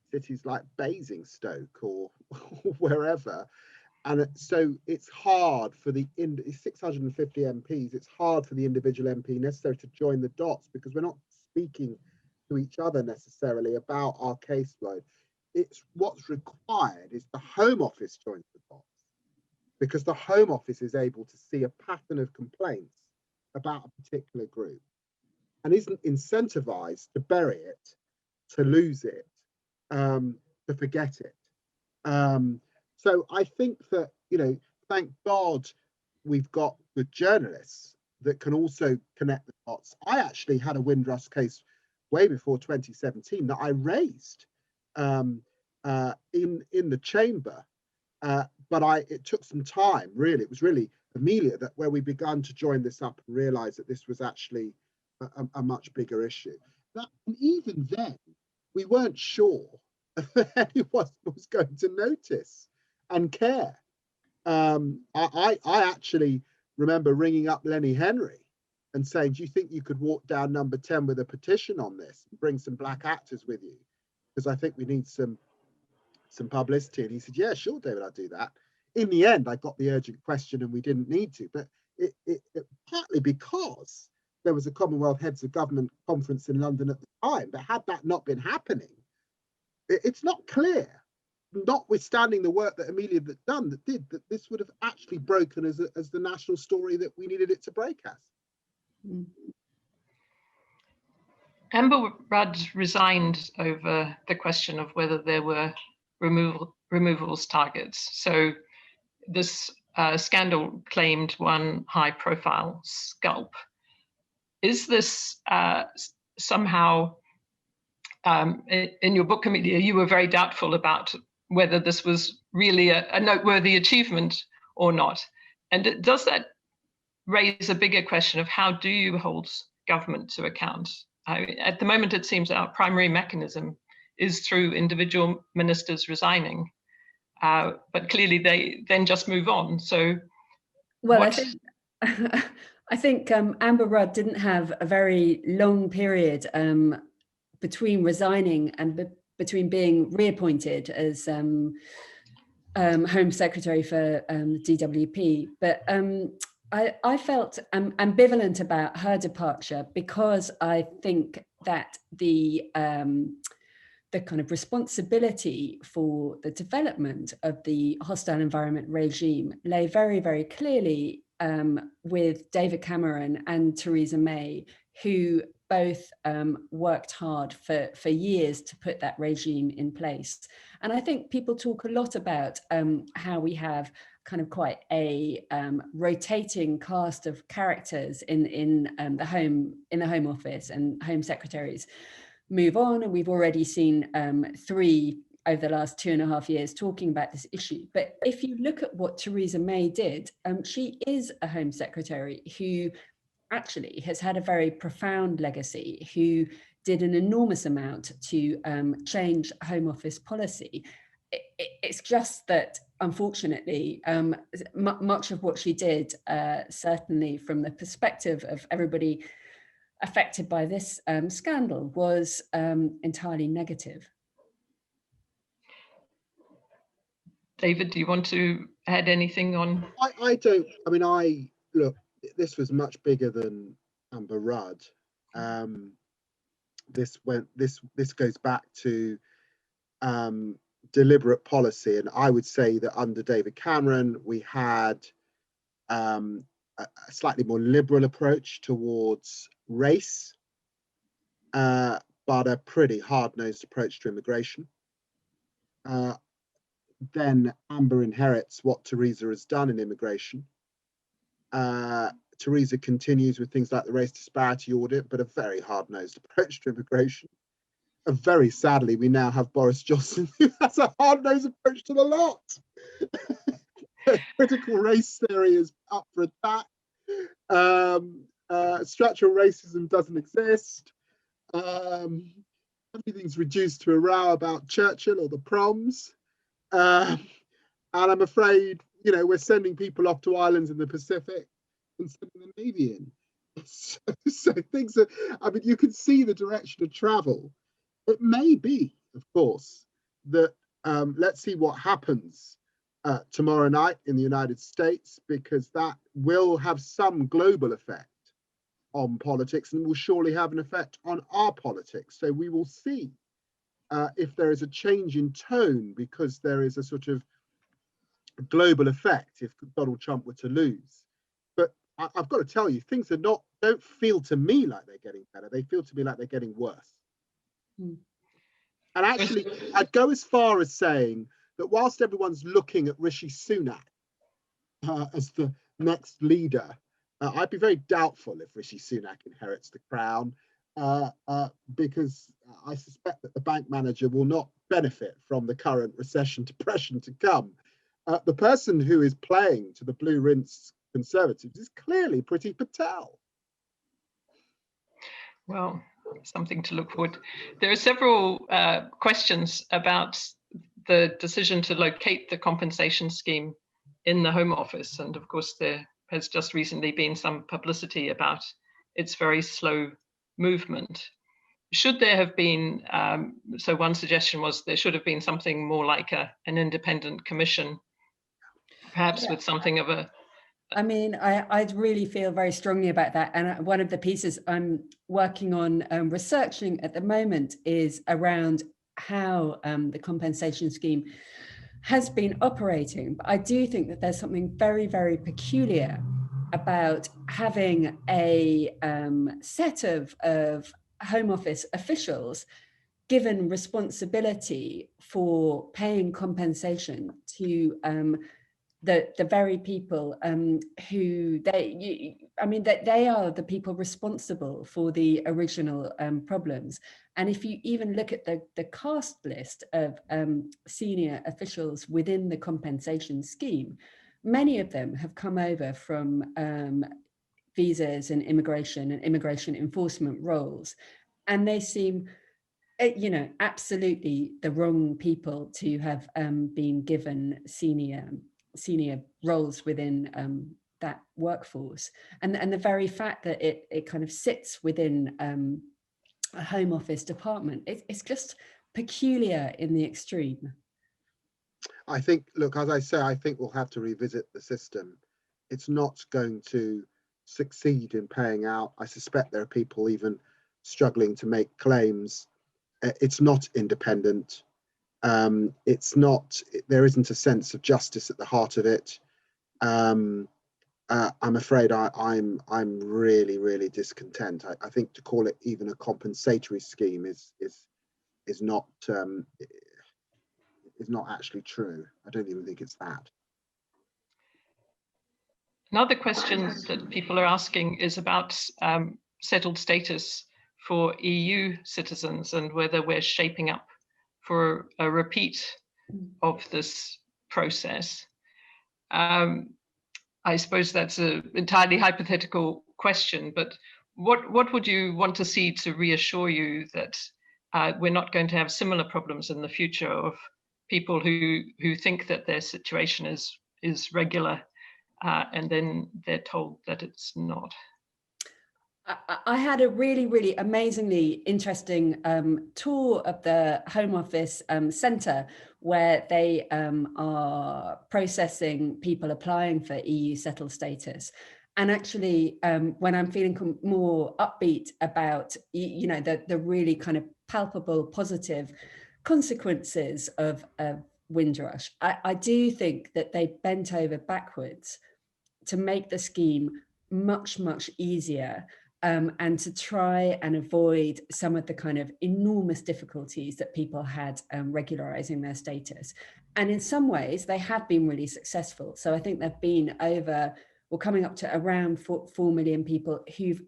cities like Basingstoke or wherever. And so it's hard for the 650 MPs, it's hard for the individual MP necessarily to join the dots, because we're not speaking to each other necessarily about our caseload. It's what's required is the Home Office joins the dots, because the Home Office is able to see a pattern of complaints about a particular group and isn't incentivized to bury it, to lose it, to forget it. So I think that, you know, thank God we've got good journalists that can also connect the dots. I actually had a Windrush case way before 2017 that I raised in the chamber, but it took some time, really. It was really Amelia that where we began to join this up and realize that this was actually a much bigger issue. And even then, we weren't sure that anyone was going to notice and care. I actually remember ringing up Lenny Henry and saying, do you think you could walk down number 10 with a petition on this and bring some black actors with you? Because I think we need some publicity. And he said, yeah, sure, David, I'll do that. In the end, I got the urgent question and we didn't need to, but it partly because there was a Commonwealth Heads of Government conference in London at the time. But had that not been happening, it's not clear, notwithstanding the work that Amelia had done, that this would have actually broken as the national story that we needed it to break as. Amber Rudd resigned over the question of whether there were removals targets. So this scandal claimed one high-profile scalp. Is this somehow, in your book, Amelia, you were very doubtful about whether this was really a noteworthy achievement or not. And does that raise a bigger question of how do you hold government to account? At the moment, it seems our primary mechanism is through individual ministers resigning, but clearly they then just move on. So, well, I think Amber Rudd didn't have a very long period between resigning and between being reappointed as Home Secretary for DWP. But I felt ambivalent about her departure because I think that the kind of responsibility for the development of the hostile environment regime lay very, very clearly with David Cameron and Theresa May, who both worked hard for years to put that regime in place. And I think people talk a lot about how we have kind of quite a rotating cast of characters in the Home Office, and Home Secretaries move on, and we've already seen 3 over the last 2.5 years talking about this issue. But if you look at what Theresa May did, she is a Home Secretary who actually has had a very profound legacy, who did an enormous amount to change Home Office policy. It's just that, unfortunately, much of what she did, certainly from the perspective of everybody affected by this scandal, was entirely negative. David, do you want to add anything on? I don't. I mean, look. This was much bigger than Amber Rudd. This goes back to deliberate policy, and I would say that under David Cameron we had a slightly more liberal approach towards race, but a pretty hard-nosed approach to immigration. Then Amber inherits what Theresa has done in immigration. Theresa continues with things like the race disparity audit, but a very hard-nosed approach to immigration. And very sadly, we now have Boris Johnson, who has a hard-nosed approach to the lot. Critical race theory is up for attack. Structural racism doesn't exist. Everything's reduced to a row about Churchill or the proms. And I'm afraid, you know, we're sending people off to islands in the Pacific and sending the Navy in. So things are, I mean, you can see the direction of travel. It may be, of course, that let's see what happens tomorrow night in the United States, because that will have some global effect on politics and will surely have an effect on our politics. So we will see if there is a change in tone, because there is a sort of global effect if Donald Trump were to lose. But I've got to tell you, things don't feel to me like they're getting better. They feel to me like they're getting worse. And actually, I'd go as far as saying that whilst everyone's looking at Rishi Sunak as the next leader, I'd be very doubtful if Rishi Sunak inherits the crown, because I suspect that the bank manager will not benefit from the current recession depression to come. The person who is playing to the blue rinse Conservatives is clearly Priti Patel. Well, something to look forward. There are several questions about the decision to locate the compensation scheme in the Home Office. And of course, there has just recently been some publicity about its very slow movement. Should there have been, so one suggestion was there should have been something more like an independent commission, perhaps with something of a... I mean, I'd really feel very strongly about that. And one of the pieces I'm working on researching at the moment is around how the compensation scheme has been operating. But I do think that there's something very, very peculiar about having a set of Home Office officials given responsibility for paying compensation to the very people who they are the people responsible for the original problems. And if you even look at the cast list of senior officials within the compensation scheme, many of them have come over from visas and immigration enforcement roles, and they seem, you know, absolutely the wrong people to have been given senior roles within that workforce. And the very fact that it kind of sits within a Home Office department, it's just peculiar in the extreme. I think, look, as I say, I think we'll have to revisit the system it's not going to succeed in paying out. I suspect there are people even struggling to make claims. It's not independent. It's not. There isn't a sense of justice at the heart of it. I'm afraid I'm really discontent. I think to call it even a compensatory scheme is not actually true. I don't even think it's that. Another question that people are asking is about settled status for EU citizens and whether we're shaping up for a repeat of this process. I suppose that's an entirely hypothetical question, but what would you want to see to reassure you that we're not going to have similar problems in the future of people who think that their situation is regular and then they're told that it's not? I had a really amazingly interesting tour of the Home Office centre where they are processing people applying for EU settled status. And actually, when I'm feeling more upbeat about, the really kind of palpable positive consequences of Windrush, I do think that they bent over backwards to make the scheme much easier. And to try and avoid some of the kind of enormous difficulties that people had regularising their status. And in some ways, they have been really successful. So I think there've been coming up to around 4 million people who've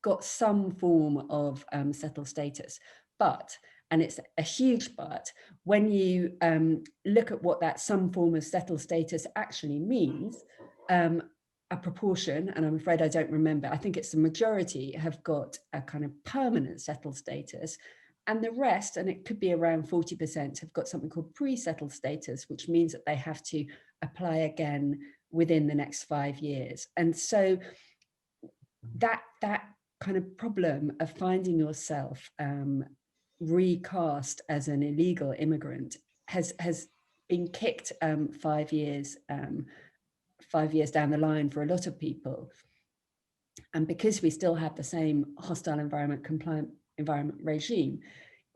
got some form of settled status. But, and it's a huge but, when you look at what that some form of settled status actually means, a proportion, and I'm afraid I don't remember, I think it's the majority, have got a kind of permanent settled status, and the rest, and it could be around 40%, have got something called pre-settled status, which means that they have to apply again within the next 5 years. And so that kind of problem of finding yourself recast as an illegal immigrant has been kicked 5 years 5 years down the line for a lot of people. And because we still have the same hostile environment compliant environment regime,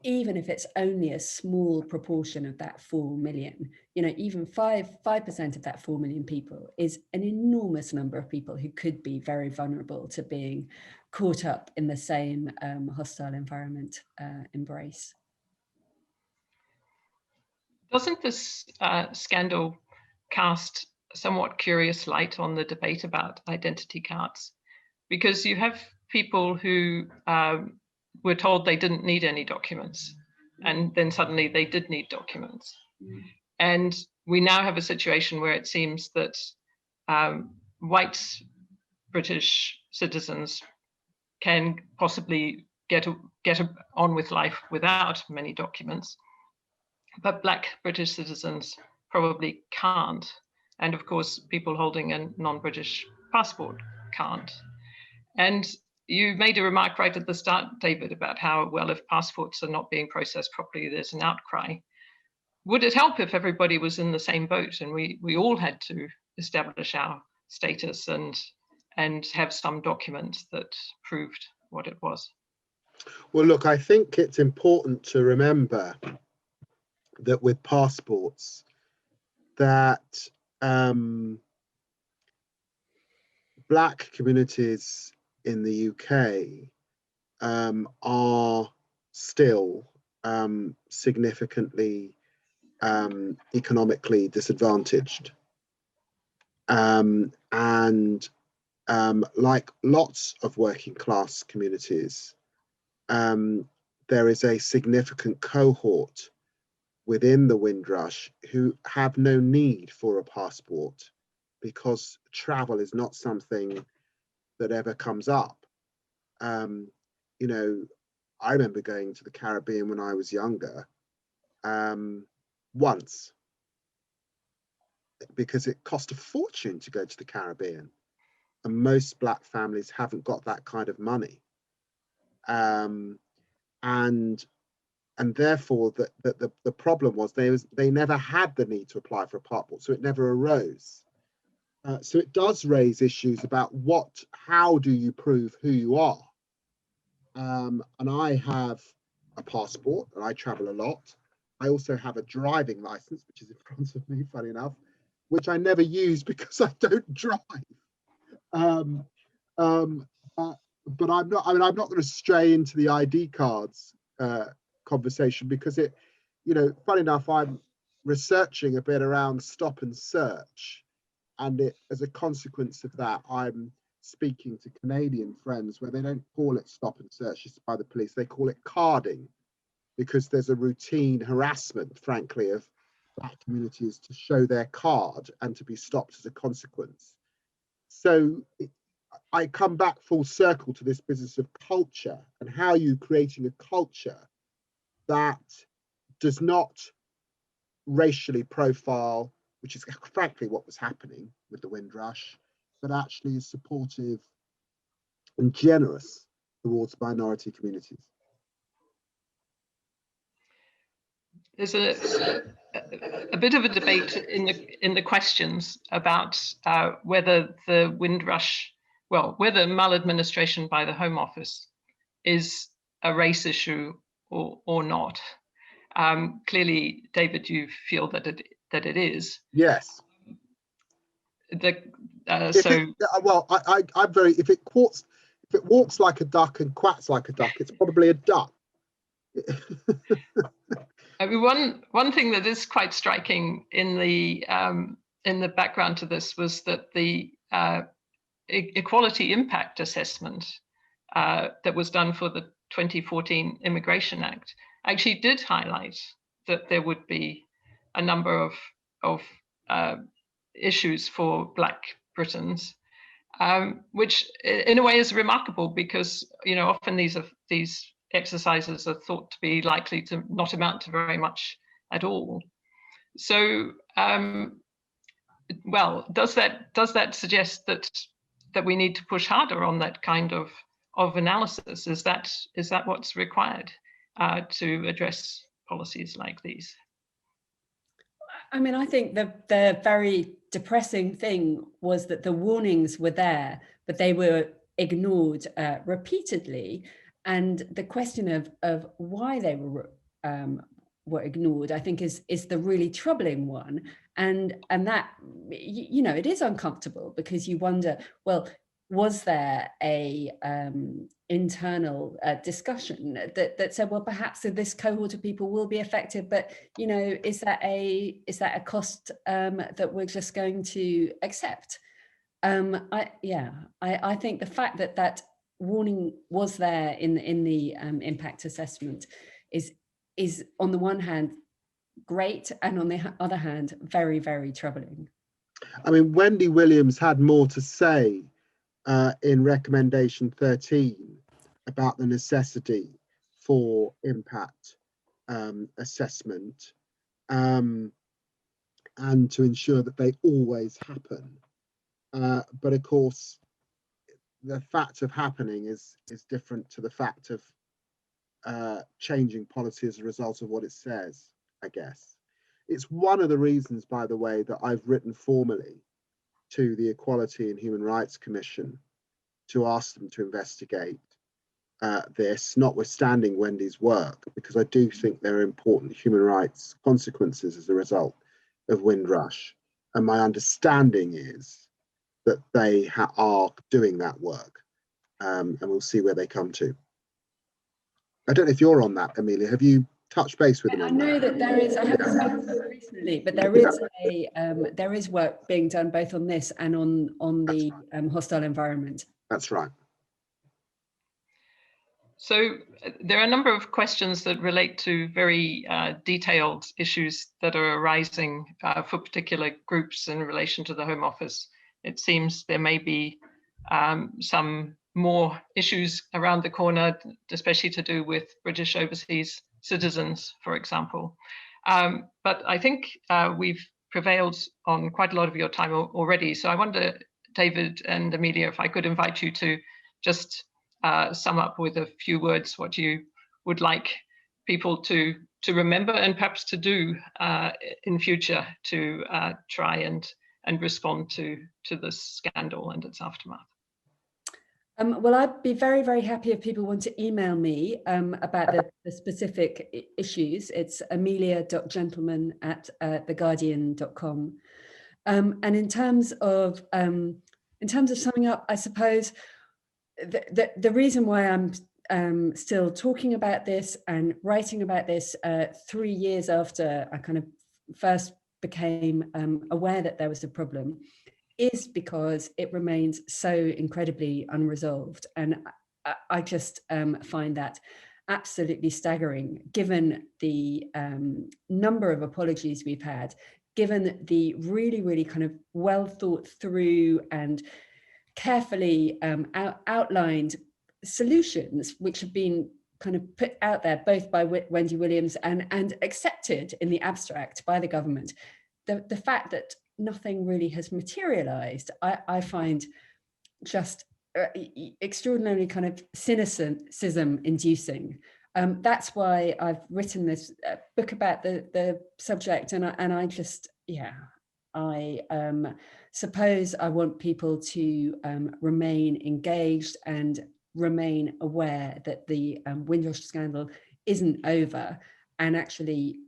even if it's only a small proportion of that 4 million, even 5% of that 4 million people is an enormous number of people who could be very vulnerable to being caught up in the same hostile environment embrace. Doesn't this scandal cast somewhat curious light on the debate about identity cards? Because you have people who were told they didn't need any documents, and then suddenly they did need documents. And we now have a situation where it seems that white British citizens can possibly get on with life without many documents, but Black British citizens probably can't. And of course, people holding a non-British passport can't. And you made a remark right at the start, David, about how, well, if passports are not being processed properly, there's an outcry. Would it help if everybody was in the same boat and we all had to establish our status and have some document that proved what it was? Well, look, I think it's important to remember that with passports, that Black communities in the UK are still significantly economically disadvantaged. And like lots of working class communities, there is a significant cohort within the Windrush who have no need for a passport because travel is not something that ever comes up. I remember going to the Caribbean when I was younger, once, because it cost a fortune to go to the Caribbean, and most Black families haven't got that kind of money, and therefore the problem was they never had the need to apply for a passport, so it never arose. So it does raise issues about how do you prove who you are? And I have a passport and I travel a lot. I also have a driving license, which is in front of me, funny enough, which I never use because I don't drive. But I'm not. I mean, I'm not going to stray into the ID cards conversation because funny enough, I'm researching a bit around stop and search, and as a consequence of that, I'm speaking to Canadian friends where they don't call it stop and search by the police; they call it carding, because there's a routine harassment, frankly, of black communities to show their card and to be stopped as a consequence. So I come back full circle to this business of culture and how you creating a culture that does not racially profile, which is frankly what was happening with the Windrush, but actually is supportive and generous towards minority communities. There's a bit of a debate in the questions about whether the Windrush, whether maladministration by the Home Office is a race issue or not. Clearly, David, you feel that it is. Yes. I'm very. If it walks like a duck and quacks like a duck, it's probably a duck. I mean, one thing that is quite striking in the background to this was that the equality impact assessment that was done for the 2014 Immigration Act actually did highlight that there would be a number of issues for Black Britons, which in a way is remarkable because often these exercises are thought to be likely to not amount to very much at all. So, does that suggest that we need to push harder on that kind of analysis? Is that what's required to address policies like these? I mean, I think the very depressing thing was that the warnings were there, but they were ignored repeatedly. And the question of why they were ignored, I think, is the really troubling one. And that, it is uncomfortable because you wonder, well, was there a internal discussion that said, well, perhaps this cohort of people will be affected, but is that a cost that we're just going to accept? I think the fact that warning was there in the impact assessment is on the one hand great, and on the other hand very, very troubling. I mean, Wendy Williams had more to say in recommendation 13 about the necessity for impact assessment and to ensure that they always happen. But of course, the fact of happening is different to the fact of changing policy as a result of what it says, I guess. It's one of the reasons, by the way, that I've written formally to the Equality and Human Rights Commission to ask them to investigate this, notwithstanding Wendy's work, because I do think there are important human rights consequences as a result of Windrush. And my understanding is that they are doing that work, and we'll see where they come to. I don't know if you're on that, Amelia. Have you touched base with them on that? I know that there is. I haven't spoken to them recently, but there is work being done both on this and on the hostile environment. That's right. So there are a number of questions that relate to very detailed issues that are arising for particular groups in relation to the Home Office. It seems there may be some more issues around the corner, especially to do with British overseas citizens, for example. But I think we've prevailed on quite a lot of your time already. So I wonder, David and Amelia, if I could invite you to just sum up with a few words what you would like people to remember and perhaps to do in future to try and and respond to this scandal and its aftermath. Well, I'd be very, very happy if people want to email me about the specific issues. It's amelia.gentleman@theguardian.com. And in terms of summing up, I suppose the reason why I'm still talking about this and writing about this 3 years after I kind of first became aware that there was a problem is because it remains so incredibly unresolved. And I just find that absolutely staggering, given the number of apologies we've had, given the really, really kind of well thought through and carefully outlined solutions, which have been kind of put out there both by Wendy Williams and accepted in the abstract by the government. The fact that nothing really has materialized, I find just extraordinarily kind of cynicism inducing. That's why I've written this book about the subject, and I just, yeah, I suppose I want people to remain engaged and remain aware that the Windrush scandal isn't over, and actually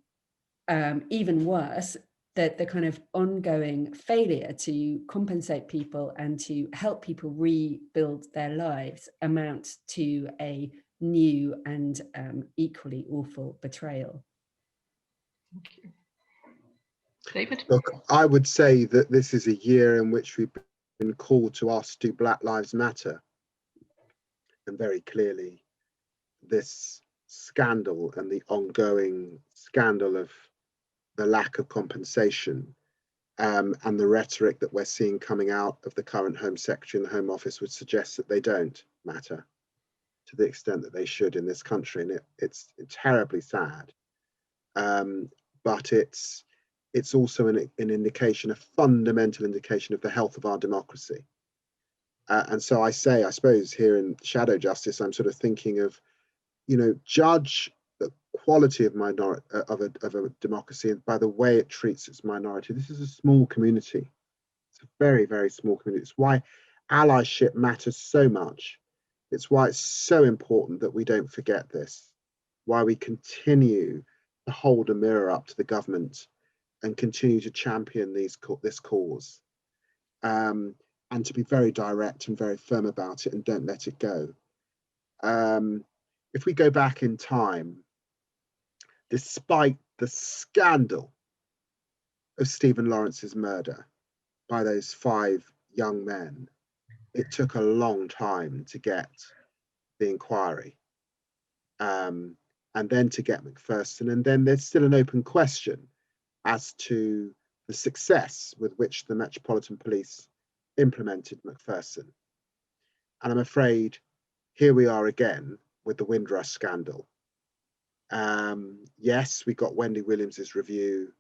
even worse, that the kind of ongoing failure to compensate people and to help people rebuild their lives amounts to a new and equally awful betrayal. Thank you. David? Look, I would say that this is a year in which we've been called to ask, do Black Lives Matter? And very clearly, this scandal and the ongoing scandal of the lack of compensation and the rhetoric that we're seeing coming out of the current Home Secretary and the Home Office would suggest that they don't matter to the extent that they should in this country. And it's terribly sad. But it's also an indication, a fundamental indication of the health of our democracy. And so I suppose here in Shadow Justice, I'm sort of thinking of, judge the quality of a democracy by the way it treats its minority. This is a small community. It's a very, very small community. It's why allyship matters so much. It's why it's so important that we don't forget this, why we continue to hold a mirror up to the government and continue to champion this cause, and to be very direct and very firm about it and don't let it go. If we go back in time, despite the scandal of Stephen Lawrence's murder by those 5 young men, it took a long time to get the inquiry, and then to get Macpherson, and then there's still an open question as to the success with which the Metropolitan Police implemented Macpherson. And I'm afraid here we are again with the Windrush scandal. Yes, we got Wendy Williams's review,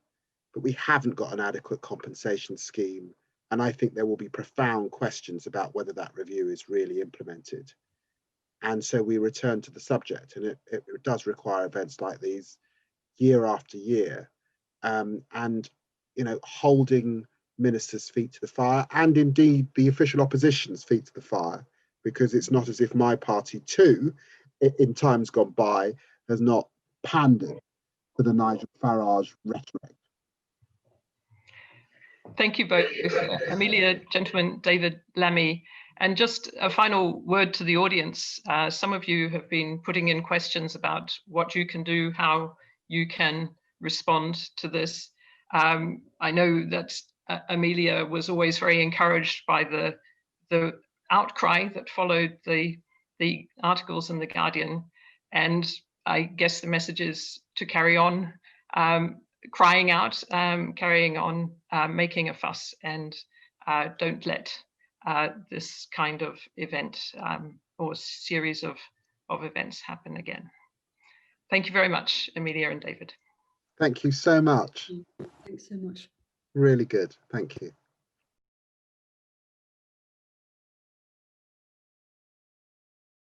but we haven't got an adequate compensation scheme. And I think there will be profound questions about whether that review is really implemented. And so we return to the subject, and it does require events like these year after year, and holding ministers' feet to the fire, and indeed the official opposition's feet to the fire, because it's not as if my party too, in times gone by, has not pandered to the Nigel Farage rhetoric. Thank you both, Amelia Gentleman, David Lammy. And just a final word to the audience. Some of you have been putting in questions about what you can do, how you can respond to this. I know that Amelia was always very encouraged by the outcry that followed the articles in The Guardian. And I guess the message is to carry on crying out, carrying on making a fuss, and don't let this kind of event or series of events happen again. Thank you very much, Amelia and David. Thank you so much. Thanks so much. Really good. Thank you.